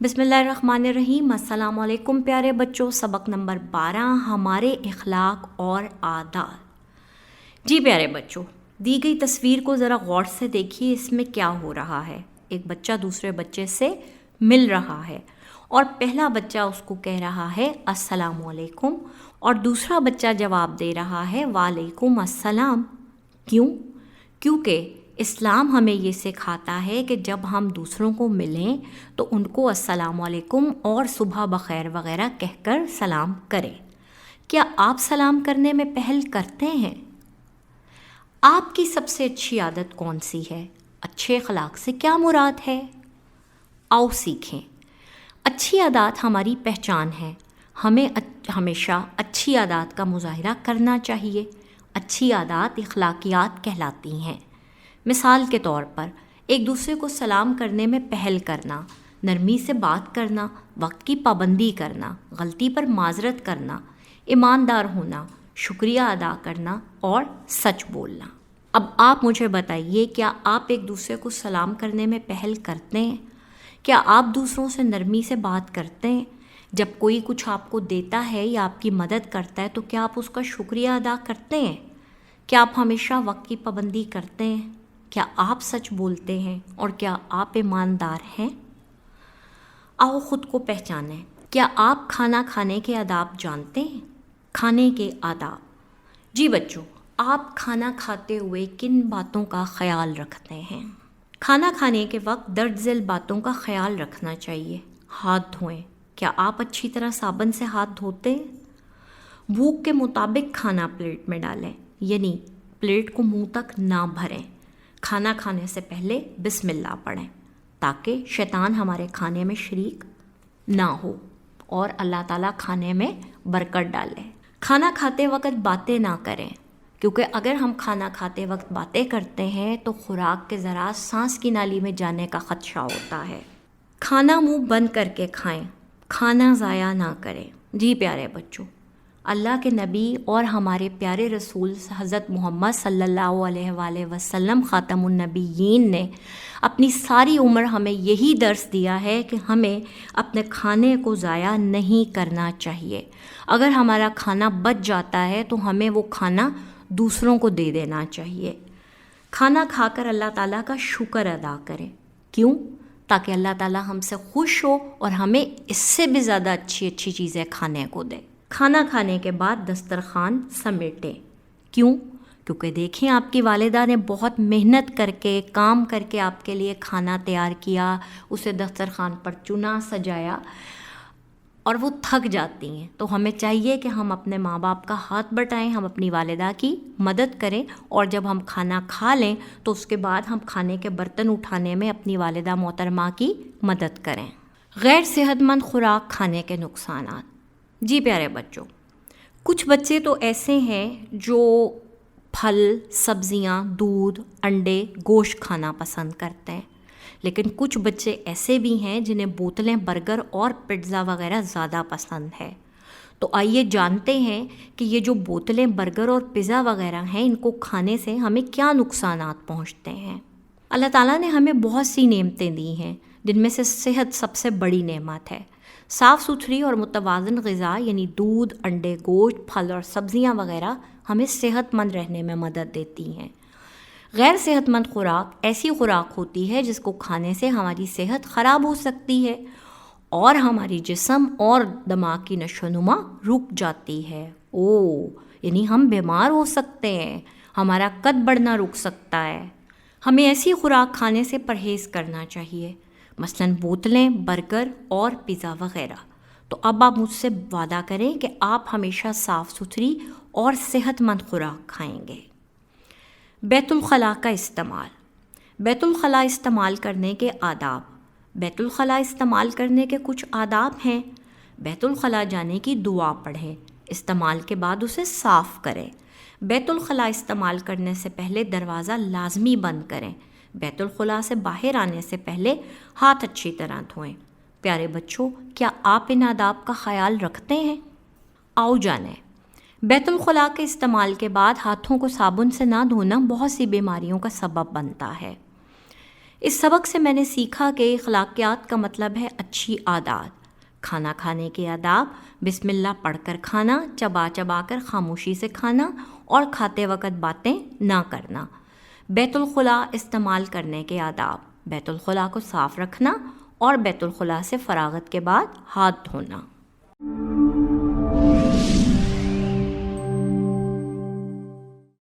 بسم اللہ الرحمن الرحیم۔ السلام علیکم پیارے بچوں، سبق نمبر 12 ہمارے اخلاق اور عادات۔ جی پیارے بچوں، دی گئی تصویر کو ذرا غور سے دیکھیے، اس میں کیا ہو رہا ہے؟ ایک بچہ دوسرے بچے سے مل رہا ہے اور پہلا بچہ اس کو کہہ رہا ہے السلام علیکم اور دوسرا بچہ جواب دے رہا ہے وعلیکم السلام۔ کیونکہ اسلام ہمیں یہ سکھاتا ہے کہ جب ہم دوسروں کو ملیں تو ان کو السلام علیکم اور صبح بخیر وغیرہ کہہ کر سلام کریں۔ کیا آپ سلام کرنے میں پہل کرتے ہیں؟ آپ کی سب سے اچھی عادت کون سی ہے؟ اچھے اخلاق سے کیا مراد ہے؟ آؤ سیکھیں۔ اچھی عادات ہماری پہچان ہے، ہمیں ہمیشہ اچھی عادات کا مظاہرہ کرنا چاہیے۔ اچھی عادات اخلاقیات کہلاتی ہیں۔ مثال کے طور پر ایک دوسرے کو سلام کرنے میں پہل کرنا، نرمی سے بات کرنا، وقت کی پابندی کرنا، غلطی پر معذرت کرنا، ایماندار ہونا، شکریہ ادا کرنا اور سچ بولنا۔ اب آپ مجھے بتائیے، کیا آپ ایک دوسرے کو سلام کرنے میں پہل کرتے ہیں؟ کیا آپ دوسروں سے نرمی سے بات کرتے ہیں؟ جب کوئی کچھ آپ کو دیتا ہے یا آپ کی مدد کرتا ہے تو کیا آپ اس کا شکریہ ادا کرتے ہیں؟ کیا آپ ہمیشہ وقت کی پابندی کرتے ہیں؟ کیا آپ سچ بولتے ہیں اور کیا آپ ایماندار ہیں؟ آؤ خود کو پہچانیں۔ کیا آپ کھانا کھانے کے آداب جانتے ہیں؟ کھانے کے آداب۔ جی بچوں، آپ کھانا کھاتے ہوئے کن باتوں کا خیال رکھتے ہیں؟ کھانا کھانے کے وقت درج ذیل باتوں کا خیال رکھنا چاہیے۔ ہاتھ دھوئیں۔ کیا آپ اچھی طرح صابن سے ہاتھ دھوتے ہیں؟ بھوک کے مطابق کھانا پلیٹ میں ڈالیں، یعنی پلیٹ کو منہ تک نہ بھریں۔ کھانا کھانے سے پہلے بسم اللہ پڑھیں تاکہ شیطان ہمارے کھانے میں شریک نہ ہو اور اللہ تعالیٰ کھانے میں برکت ڈالے۔ کھانا کھاتے وقت باتیں نہ کریں، کیونکہ اگر ہم کھانا کھاتے وقت باتیں کرتے ہیں تو خوراک کے ذرات سانس کی نالی میں جانے کا خدشہ ہوتا ہے۔ کھانا منہ بند کر کے کھائیں، کھانا ضائع نہ کریں۔ جی پیارے بچوں، اللہ کے نبی اور ہمارے پیارے رسول حضرت محمد صلی اللہ علیہ وآلہ وسلم خاتم النبیین نے اپنی ساری عمر ہمیں یہی درس دیا ہے کہ ہمیں اپنے کھانے کو ضائع نہیں کرنا چاہیے۔ اگر ہمارا کھانا بچ جاتا ہے تو ہمیں وہ کھانا دوسروں کو دے دینا چاہیے۔ کھانا کھا کر اللہ تعالیٰ کا شکر ادا کریں۔ کیوں؟ تاکہ اللہ تعالیٰ ہم سے خوش ہو اور ہمیں اس سے بھی زیادہ اچھی اچھی چیزیں کھانے کو دے۔ کھانا کھانے کے بعد دسترخوان سمیٹیں۔ کیوں؟ کیونکہ دیکھیں، آپ کی والدہ نے بہت محنت کر کے، کام کر کے آپ کے لیے کھانا تیار کیا، اسے دسترخوان پر چنا، سجایا، اور وہ تھک جاتی ہیں۔ تو ہمیں چاہیے کہ ہم اپنے ماں باپ کا ہاتھ بٹائیں، ہم اپنی والدہ کی مدد کریں، اور جب ہم کھانا کھا لیں تو اس کے بعد ہم کھانے کے برتن اٹھانے میں اپنی والدہ محترمہ کی مدد کریں۔ غیر صحت مند خوراک کھانے کے نقصانات۔ جی پیارے بچوں، کچھ بچے تو ایسے ہیں جو پھل، سبزیاں، دودھ، انڈے، گوشت کھانا پسند کرتے ہیں، لیکن کچھ بچے ایسے بھی ہیں جنہیں بوتلیں، برگر اور پیٹزا وغیرہ زیادہ پسند ہے۔ تو آئیے جانتے ہیں کہ یہ جو بوتلیں، برگر اور پیزا وغیرہ ہیں، ان کو کھانے سے ہمیں کیا نقصانات پہنچتے ہیں۔ اللہ تعالیٰ نے ہمیں بہت سی نعمتیں دی ہیں، جن میں سے صحت سب سے بڑی نعمت ہے۔ صاف ستھری اور متوازن غذا یعنی دودھ، انڈے، گوشت، پھل اور سبزیاں وغیرہ ہمیں صحت مند رہنے میں مدد دیتی ہیں۔ غیر صحت مند خوراک ایسی خوراک ہوتی ہے جس کو کھانے سے ہماری صحت خراب ہو سکتی ہے اور ہماری جسم اور دماغ کی نشو و نما رک جاتی ہے۔ یعنی ہم بیمار ہو سکتے ہیں، ہمارا قد بڑھنا رک سکتا ہے۔ ہمیں ایسی خوراک کھانے سے پرہیز کرنا چاہیے، مثلاً بوتلیں، برگر اور پیزا وغیرہ۔ تو اب آپ مجھ سے وعدہ کریں کہ آپ ہمیشہ صاف ستھری اور صحت مند خوراک کھائیں گے۔ بیت الخلاء کا استعمال۔ بیت الخلاء استعمال کرنے کے آداب۔ بیت الخلاء استعمال کرنے کے کچھ آداب ہیں۔ بیت الخلاء جانے کی دعا پڑھیں، استعمال کے بعد اسے صاف کریں۔ بیت الخلاء استعمال کرنے سے پہلے دروازہ لازمی بند کریں۔ بیت الخلاء سے باہر آنے سے پہلے ہاتھ اچھی طرح دھوئیں۔ پیارے بچوں، کیا آپ ان آداب کا خیال رکھتے ہیں؟ آؤ جانیں۔ بیت الخلاء کے استعمال کے بعد ہاتھوں کو صابن سے نہ دھونا بہت سی بیماریوں کا سبب بنتا ہے۔ اس سبق سے میں نے سیکھا کہ اخلاقیات کا مطلب ہے اچھی عادات. کھانا کھانے کے آداب: بسم اللہ پڑھ کر کھانا، چبا چبا کر خاموشی سے کھانا اور کھاتے وقت باتیں نہ کرنا. بیت الخلاء استعمال کرنے کے آداب: بیت الخلاء کو صاف رکھنا اور بیت الخلاء سے فراغت کے بعد ہاتھ دھونا.